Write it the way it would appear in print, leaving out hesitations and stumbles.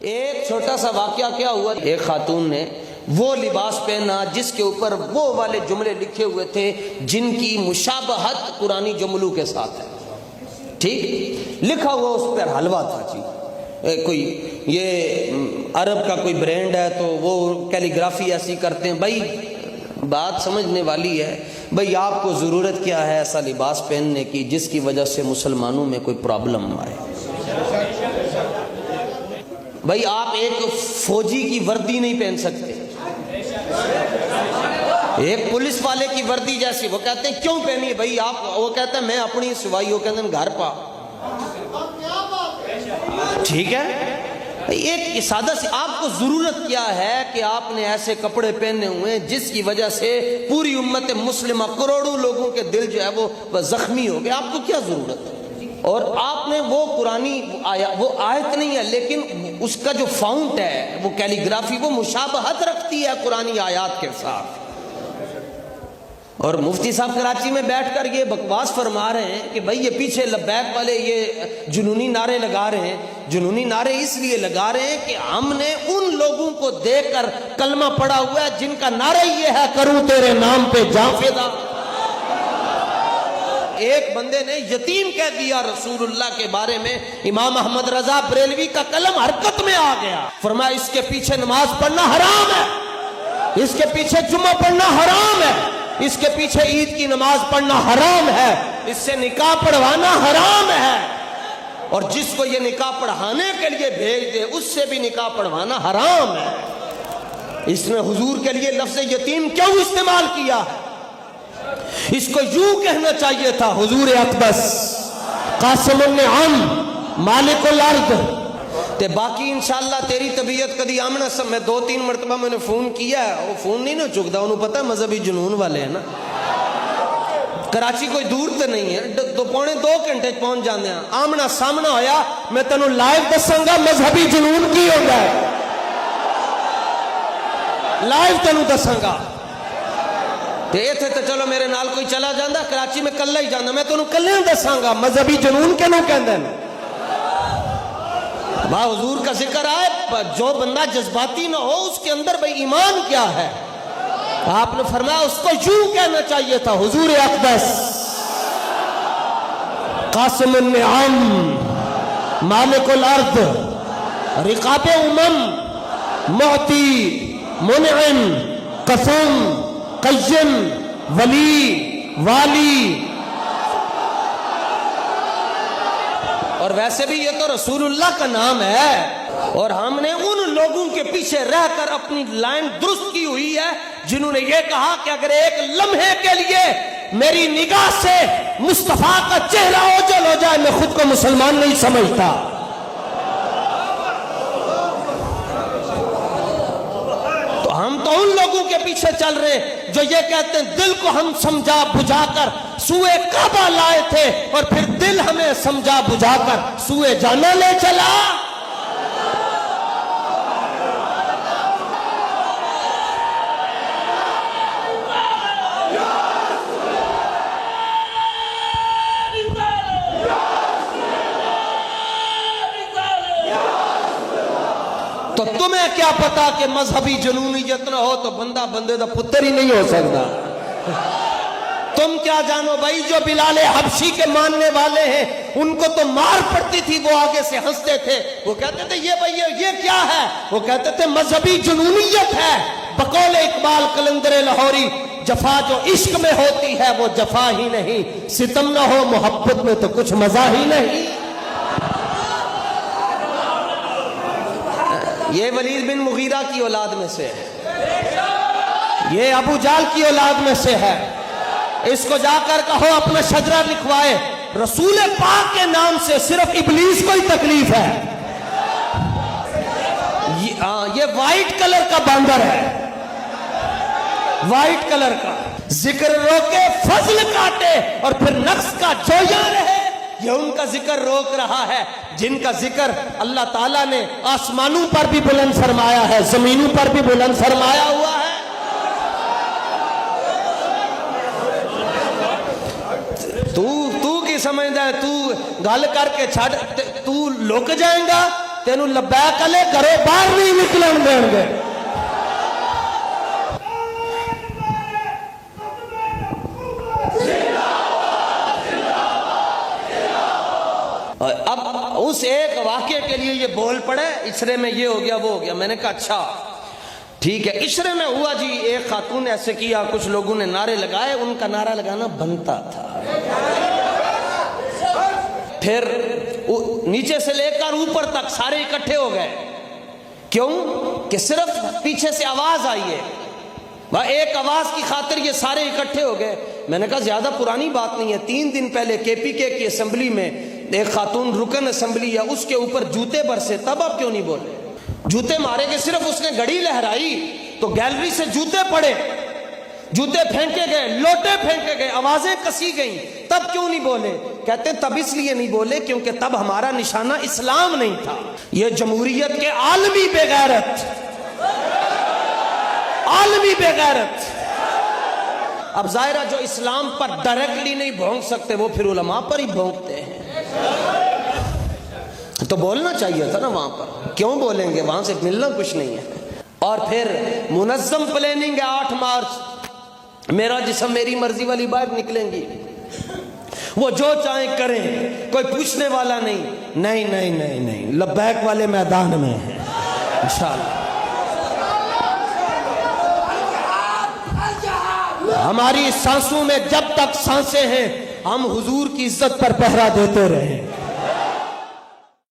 ایک چھوٹا سا واقعہ کیا ہوا، ایک خاتون نے وہ لباس پہنا جس کے اوپر وہ والے جملے لکھے ہوئے تھے جن کی مشابہت قرآنی جملوں کے ساتھ ہے. ٹھیک لکھا ہوا اس پر حلوہ تھا جی، کوئی یہ عرب کا کوئی برانڈ ہے تو وہ کیلیگرافی ایسی کرتے ہیں. بھائی بات سمجھنے والی ہے، بھائی آپ کو ضرورت کیا ہے ایسا لباس پہننے کی جس کی وجہ سے مسلمانوں میں کوئی پرابلم آئے؟ بھائی آپ ایک فوجی کی وردی نہیں پہن سکتے، ایک پولیس والے کی وردی جیسی. وہ کہتے ہیں کیوں پہنی ہے بھائی آپ؟ وہ کہتے ہیں میں اپنی سوائی، وہ کہتے ہیں گھر پا. ٹھیک ہے، ایک سادہ سی آپ کو ضرورت کیا ہے کہ آپ نے ایسے کپڑے پہنے ہوئے جس کی وجہ سے پوری امت مسلمہ کروڑوں لوگوں کے دل جو ہے وہ زخمی ہو گئے؟ آپ کو کیا ضرورت ہے؟ اور آپ نے وہ قرآنی وہ آیت نہیں ہے لیکن اس کا جو فاؤنٹ ہے وہ کیلیگرافی وہ مشابہت رکھتی ہے قرآنی آیات کے ساتھ. اور مفتی صاحب کراچی میں بیٹھ کر یہ بکواس فرما رہے ہیں کہ بھائی یہ پیچھے لبیک والے یہ جنونی نعرے لگا رہے ہیں. جنونی نعرے اس لیے لگا رہے ہیں کہ ہم نے ان لوگوں کو دیکھ کر کلمہ پڑھا ہوا ہے جن کا نعرہ یہ ہے کروں تیرے نام پہ جاں فدا. ایک بندے نے یتیم کہہ دیا رسول اللہ کے بارے میں، امام احمد رضا بریلوی کا قلم حرکت میں آ گیا. فرمایا اس کے پیچھے نماز پڑھنا حرام ہے، اس کے پیچھے جمعہ پڑھنا حرام ہے، اس کے پیچھے عید کی نماز پڑھنا حرام ہے، اس سے نکاح پڑھوانا حرام ہے، اور جس کو یہ نکاح پڑھانے کے لیے بھیج دے اس سے بھی نکاح پڑھوانا حرام ہے. اس نے حضور کے لیے لفظ یتیم کیوں استعمال کیا؟ اس کو یوں کہنا چاہیے تھا حضور اقدس قاسم النعم مالک الارض. تے باقی انشاءاللہ تیری طبیعت کدی آمنا سب میں 2-3 مرتبہ میں نے فون کیا ہے، وہ فون نہیں نا چکتا، انہوں پتہ ہے مذہبی جنون والے ہیں نا. کراچی کوئی دور تے نہیں ہے، 2 گھنٹے پہنچ جانے ہیں. آمنا سامنا ہویا میں تینوں لائیو دساں گا مذہبی جنون کی ہو گیا ہے، لائیو تینوں دساں گا. تے تھے تو چلو میرے نال کوئی چلا جاندہ، کراچی میں کلہ ہی جانا، میں تینوں کلے دساں گا مذہبی جنون کے نو کہندے ہیں. حضور کا ذکر آئے، جو بندہ جذباتی نہ ہو اس کے اندر بھئی ایمان کیا ہے؟ آپ نے فرمایا اس کو یوں کہنا چاہیے تھا حضور اقدس قاسم النعم مالک الارض رقاب معطی منعم قسم قیم ولی والی. اور ویسے بھی یہ تو رسول اللہ کا نام ہے، اور ہم نے ان لوگوں کے پیچھے رہ کر اپنی لائن درست کی ہوئی ہے جنہوں نے یہ کہا کہ اگر ایک لمحے کے لیے میری نگاہ سے مصطفیٰ کا چہرہ اوجھل ہو جائے میں خود کو مسلمان نہیں سمجھتا. تو ہم تو ان لوگوں کے پیچھے چل رہے ہیں جو یہ کہتے ہیں دل کو ہم سمجھا بجھا کر سوئے کعبہ لائے تھے اور پھر دل ہمیں سمجھا بجھا کر سوئے جانا لے چلا. تو تمہیں کیا پتا کہ مذہبی جنونیت نہ ہو تو بندہ بندے دا پتر ہی نہیں ہو سکتا. تم کیا جانو بھائی جو بلال حبشی کے ماننے والے ہیں ان کو تو مار پڑتی تھی، وہ آگے سے ہنستے تھے، وہ کہتے تھے یہ بھائی یہ کیا ہے؟ وہ کہتے تھے مذہبی جنونیت ہے. بقول اقبال قلندر لاہوری جفا جو عشق میں ہوتی ہے وہ جفا ہی نہیں، ستم نہ ہو محبت میں تو کچھ مزہ ہی نہیں. یہ ولید بن مغیرہ کی اولاد میں سے ہے، یہ ابو جال کی اولاد میں سے ہے. اس کو جا کر کہو اپنا شجرہ لکھوائے، رسول پاک کے نام سے صرف ابلیس کو ہی تکلیف ہے. یہ وائٹ کلر کا باندر ہے، وائٹ کلر کا. ذکر روکے فضل کاٹے اور پھر نقص کا جویا رہے، یہ ان کا ذکر روک رہا ہے جن کا ذکر اللہ تعالیٰ نے آسمانوں پر بھی بلند فرمایا ہے، زمینوں پر بھی بلند فرمایا ہوا ہے. تو کی سمجھدا ہے تو گل کر کے چھڑ تو لک جائیں گا؟ تینوں لبیک علی گھروں باہر نہیں نکلن دیں گے. اب اس ایک واقعے کے لیے یہ بول پڑے عشرے میں یہ ہو گیا وہ ہو گیا. میں نے کہا اچھا ٹھیک ہے. عشرے میں ہوا جی ایک خاتون نے ایسے کیا, کچھ لوگوں نے نعرے لگائے, ان کا نعرہ لگانا بنتا تھا. پھر نیچے سے لے کر اوپر تک سارے اکٹھے ہو گئے. کیوں کہ صرف پیچھے سے آواز آئی ہے, ایک آواز کی خاطر یہ سارے اکٹھے ہو گئے. میں نے کہا زیادہ پرانی بات نہیں ہے, 3 دن پہلے KPK کی اسمبلی میں ایک خاتون رکن اسمبلی ہے, اس کے اوپر جوتے برسے, تب آپ کیوں نہیں بولے؟ جوتے مارے گئے, صرف اس نے گھڑی لہرائی تو گیلری سے جوتے پڑے, جوتے پھینکے گئے, لوٹے پھینکے گئے, آوازیں کسی گئیں, تب کیوں نہیں بولے؟ کہتے ہیں تب اس لیے نہیں بولے کیونکہ تب ہمارا نشانہ اسلام نہیں تھا. یہ جمہوریت کے عالمی بے غیرت, عالمی بے غیرت. اب ظاہرہ جو اسلام پر ڈائریکٹلی نہیں بھونک سکتے وہ پھر علماء پر ہی بھونکتے ہیں. تو بولنا چاہیے تھا نا وہاں پر, کیوں بولیں گے؟ وہاں سے ملنا کچھ نہیں ہے. اور پھر منظم پلاننگ ہے 8 مارچ میرا جسم میری مرضی والی بائک نکلیں گی, وہ جو چاہیں کریں, کوئی پوچھنے والا نہیں. نہیں نہیں نہیں نہیں, لبیک والے میدان میں ہیں انشاءاللہ. ہماری سانسوں میں جب تک سانسیں ہیں ہم حضور کی عزت پر پہرا دیتے رہیں.